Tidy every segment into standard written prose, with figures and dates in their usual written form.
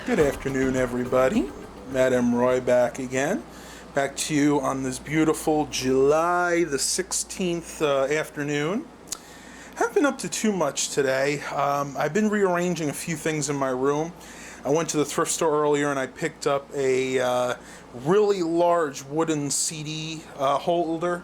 Good afternoon, everybody. Matt M. Roy back again. Back to you on this beautiful July the 16th afternoon. Haven't been up to too much today. I've been rearranging a few things in my room. I went to the thrift store earlier and I picked up a really large wooden CD holder.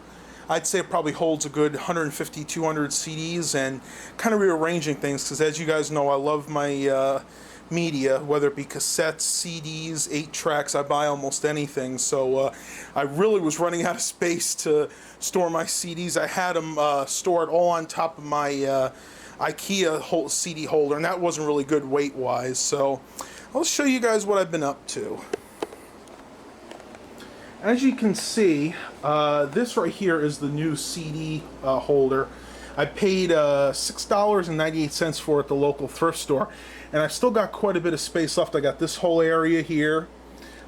I'd say it probably holds a good 150, 200 CDs, and kind of rearranging things because, as you guys know, I love my media, whether it be cassettes, CDs, 8-tracks. I buy almost anything, so I really was running out of space to store my CDs. I had them stored all on top of my IKEA CD holder, and that wasn't really good weight-wise, so I'll show you guys what I've been up to. As you can see, this right here is the new CD holder. I paid $6.98 for it at the local thrift store, and I've still got quite a bit of space left. I got this whole area here.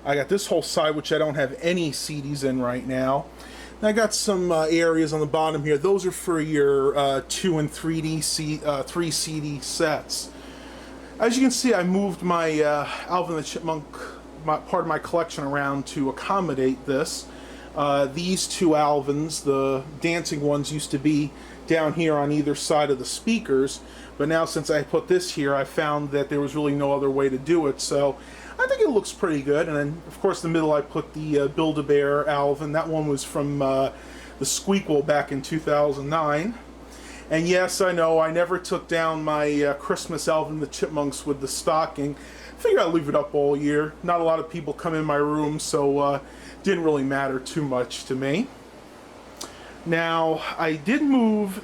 I got this whole side, which I don't have any CDs in right now. And I got some areas on the bottom here. Those are for your 2 and 3 CD sets. As you can see, I moved my Alvin the Chipmunk, part of my collection, around to accommodate this. These two Alvins, the dancing ones, used to be down here on either side of the speakers, but now since I put this here, I found that there was really no other way to do it, so I think it looks pretty good. And then, of course, in the middle I put the Build-A-Bear Alvin. That one was from the Squeakquel back in 2009. And yes, I know, I never took down my Christmas Alvin the Chipmunks with the stocking. Figured I'd leave it up all year. Not a lot of people come in my room, so didn't really matter too much to me. Now, I did move,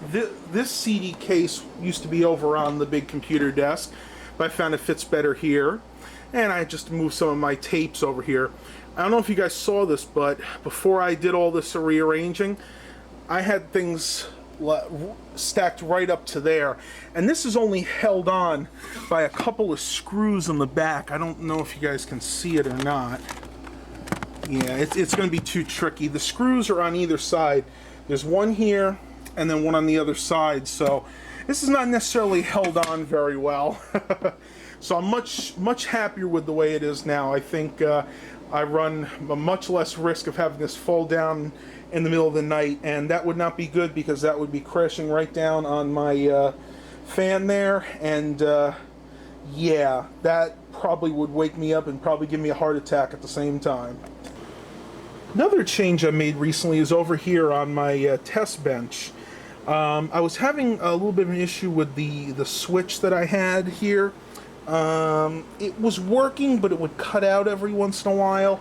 this CD case used to be over on the big computer desk, but I found it fits better here. And I just moved some of my tapes over here. I don't know if you guys saw this, but before I did all this rearranging, I had things stacked right up to there. And this is only held on by a couple of screws in the back. I don't know if you guys can see it or not. Yeah, it's going to be too tricky. The screws are on either side. There's one here and then one on the other side, so this is not necessarily held on very well. So I'm much happier with the way it is now. I think I run a much less risk of having this fall down in the middle of the night, and that would not be good because that would be crashing right down on my fan there, and yeah, that probably would wake me up and probably give me a heart attack at the same time. Another change I made recently is over here on my test bench. I was having a little bit of an issue with the switch that I had here. It was working, but it would cut out every once in a while.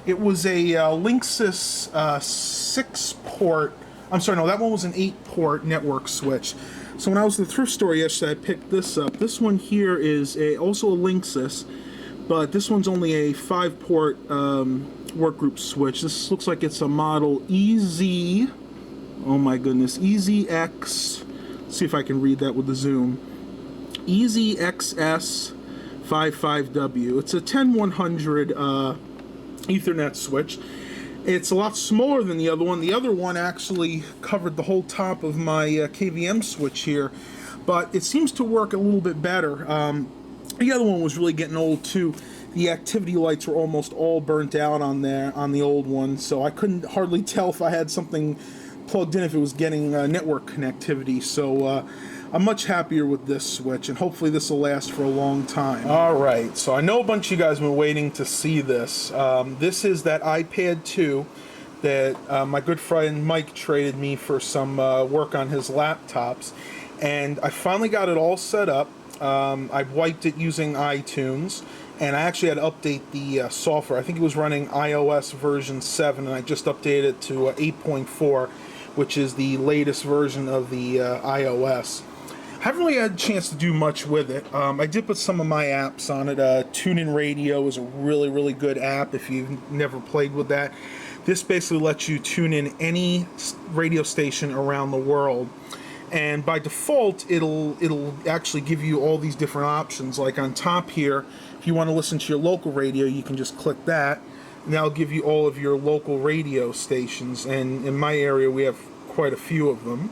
It was a Linksys 6-port. I'm sorry, no, that one was an 8-port network switch. So when I was at the thrift store yesterday, I picked this up. This one here is also a Linksys, but this one's only a 5-port workgroup switch. This looks like it's a model EZ. Oh my goodness, EZX. See if I can read that with the zoom. EZXS55W. It's a 10100 Ethernet switch. It's a lot smaller than the other one. The other one actually covered the whole top of my KVM switch here, but it seems to work a little bit better. The other one was really getting old too. The activity lights were almost all burnt out on there on the old one, so I couldn't hardly tell if I had something plugged in if it was getting network connectivity. So I'm much happier with this switch, and hopefully this will last for a long time. Alright, so I know a bunch of you guys have been waiting to see this. This is that iPad 2 that my good friend Mike traded me for some work on his laptops, and I finally got it all set up. I wiped it using iTunes, and I actually had to update the software. I think it was running iOS version 7, and I just updated it to 8.4. which is the latest version of the iOS. I haven't really had a chance to do much with it. I did put some of my apps on it. TuneIn Radio is a really, really good app if you've never played with that. This basically lets you tune in any radio station around the world. And by default, it'll actually give you all these different options. Like on top here, if you want to listen to your local radio, you can just click that. And that'll give you all of your local radio stations. And in my area, we have quite a few of them.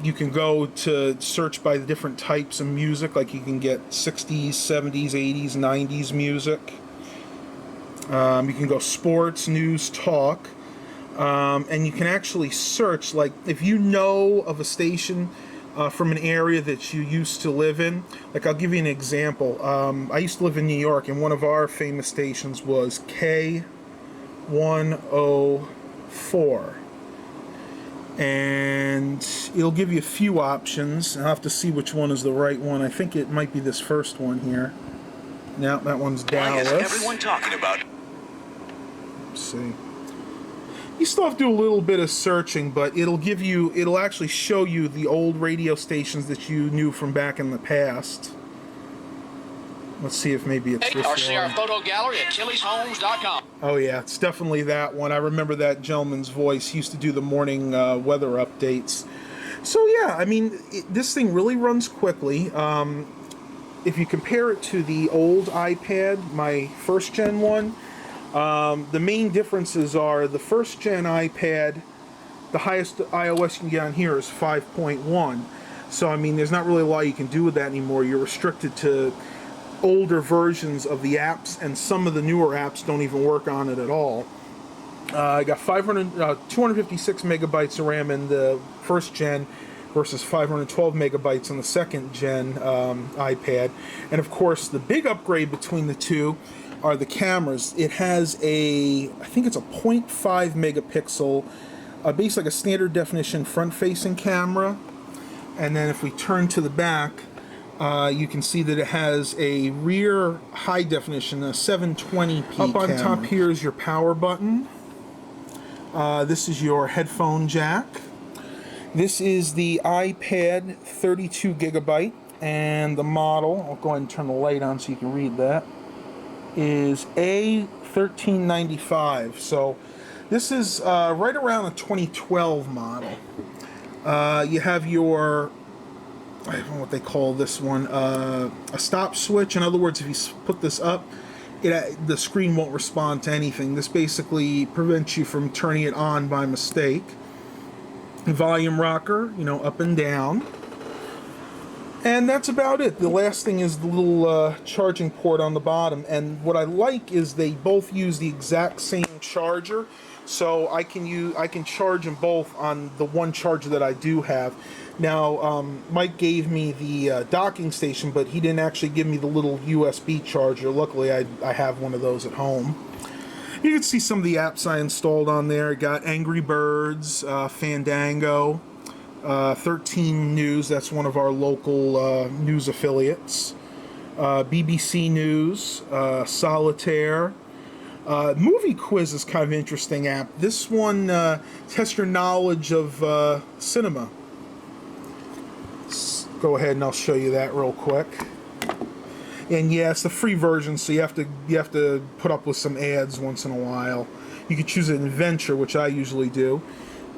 You can go to search by the different types of music, like you can get 60s, 70s, 80s, 90s music. You can go sports, news, talk, and you can actually search, like if you know of a station from an area that you used to live in. Like I'll give you an example. I used to live in New York, and one of our famous stations was K104. And it'll give you a few options. I'll have to see which one is the right one. I think it might be this first one here. No, that one's Dallas. Why is everyone talking about? Let's see. You still have to do a little bit of searching, but it'll actually show you the old radio stations that you knew from back in the past. Let's see if maybe it's this or see our one. photo gallery at Killie'sHomes.com. Oh yeah, it's definitely that one. I remember that gentleman's voice. He used to do the morning weather updates. So yeah, I mean, this thing really runs quickly. If you compare it to the old iPad, my first gen one, the main differences are the first gen iPad, the highest iOS you can get on here is 5.1. So I mean, there's not really a lot you can do with that anymore. You're restricted to older versions of the apps, and some of the newer apps don't even work on it at all. I got 256 megabytes of RAM in the first gen versus 512 megabytes on the second gen iPad. And of course, the big upgrade between the two are the cameras. It has I think it's a 0.5 megapixel, basically like a standard definition front-facing camera. And then if we turn to the back, you can see that it has a rear high definition, a 720p Up on camera. Top here is your power button. This is your headphone jack. This is the iPad 32 gigabyte, and the model, I'll go ahead and turn the light on so you can read that, is A1395. So this is right around a 2012 model. You have your, I don't know what they call this one, a stop switch. In other words, if you put this up, the screen won't respond to anything. This basically prevents you from turning it on by mistake. Volume rocker, up and down. And that's about it. The last thing is the little charging port on the bottom. And what I like is they both use the exact same charger. So I can charge them both on the one charger that I do have. Now, Mike gave me the docking station, but he didn't actually give me the little USB charger. Luckily, I have one of those at home. You can see some of the apps I installed on there. I got Angry Birds, Fandango, 13 News, that's one of our local news affiliates, BBC News, Solitaire. Movie Quiz is kind of an interesting app. This one tests your knowledge of cinema. Let's go ahead and I'll show you that real quick. And yeah, it's the free version, so you have to put up with some ads once in a while. You can choose an adventure, which I usually do.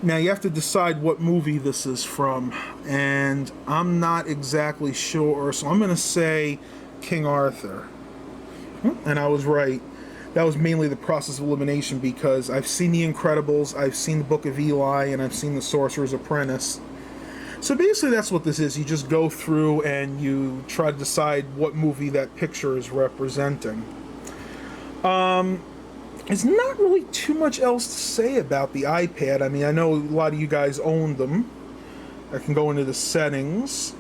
Now you have to decide what movie this is from, and I'm not exactly sure, so I'm going to say King Arthur. And I was right. That was mainly the process of elimination because I've seen The Incredibles, I've seen The Book of Eli, and I've seen The Sorcerer's Apprentice. So basically that's what this is. You just go through and you try to decide what movie that picture is representing. There's not really too much else to say about the iPad. I mean, I know a lot of you guys own them. I can go into the settings.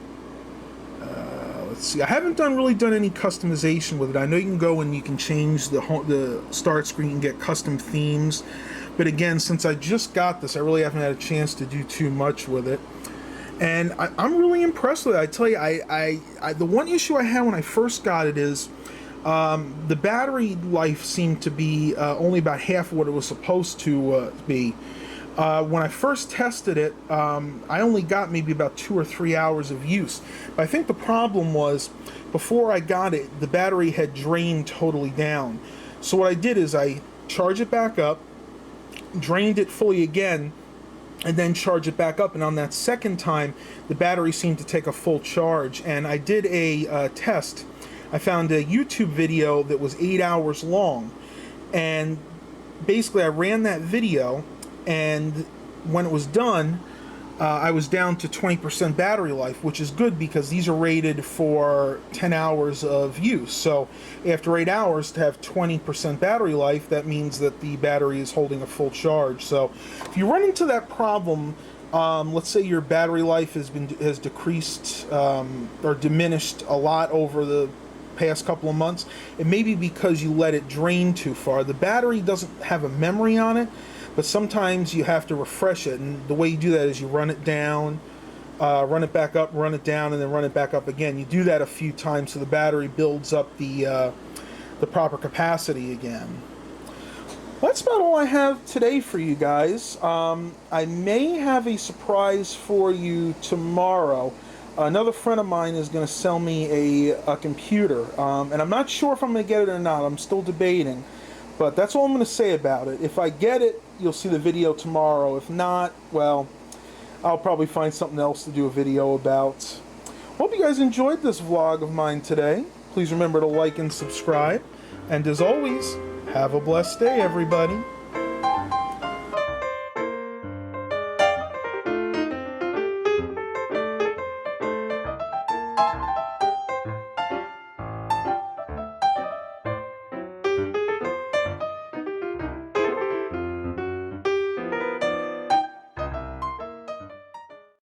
Let's see. I haven't really done any customization with it. I know you can go and you can change the start screen and get custom themes. But again, since I just got this, I really haven't had a chance to do too much with it. And I'm really impressed with it. I tell you, the one issue I had when I first got it is the battery life seemed to be only about half of what it was supposed to be. When I first tested it, I only got maybe about 2 or 3 hours of use. But I think the problem was, before I got it, the battery had drained totally down. So what I did is I charged it back up, drained it fully again, and then charge it back up. And on that second time, the battery seemed to take a full charge. And I did a test. I found a YouTube video that was 8 hours long. And basically I ran that video, and when it was done, I was down to 20% battery life, which is good because these are rated for 10 hours of use. So after 8 hours, to have 20% battery life, that means that the battery is holding a full charge. So if you run into that problem, let's say your battery life has decreased or diminished a lot over the past couple of months, it may be because you let it drain too far. The battery doesn't have a memory on it, but sometimes you have to refresh it, and the way you do that is you run it down, run it back up, run it down, and then run it back up again. You do that a few times so the battery builds up the proper capacity again. Well, that's about all I have today for you guys. I may have a surprise for you tomorrow. Another friend of mine is going to sell me a computer, and I'm not sure if I'm going to get it or not. I'm still debating. But that's all I'm going to say about it. If I get it, you'll see the video tomorrow. If not, well, I'll probably find something else to do a video about. Hope you guys enjoyed this vlog of mine today. Please remember to like and subscribe. And as always, have a blessed day, everybody.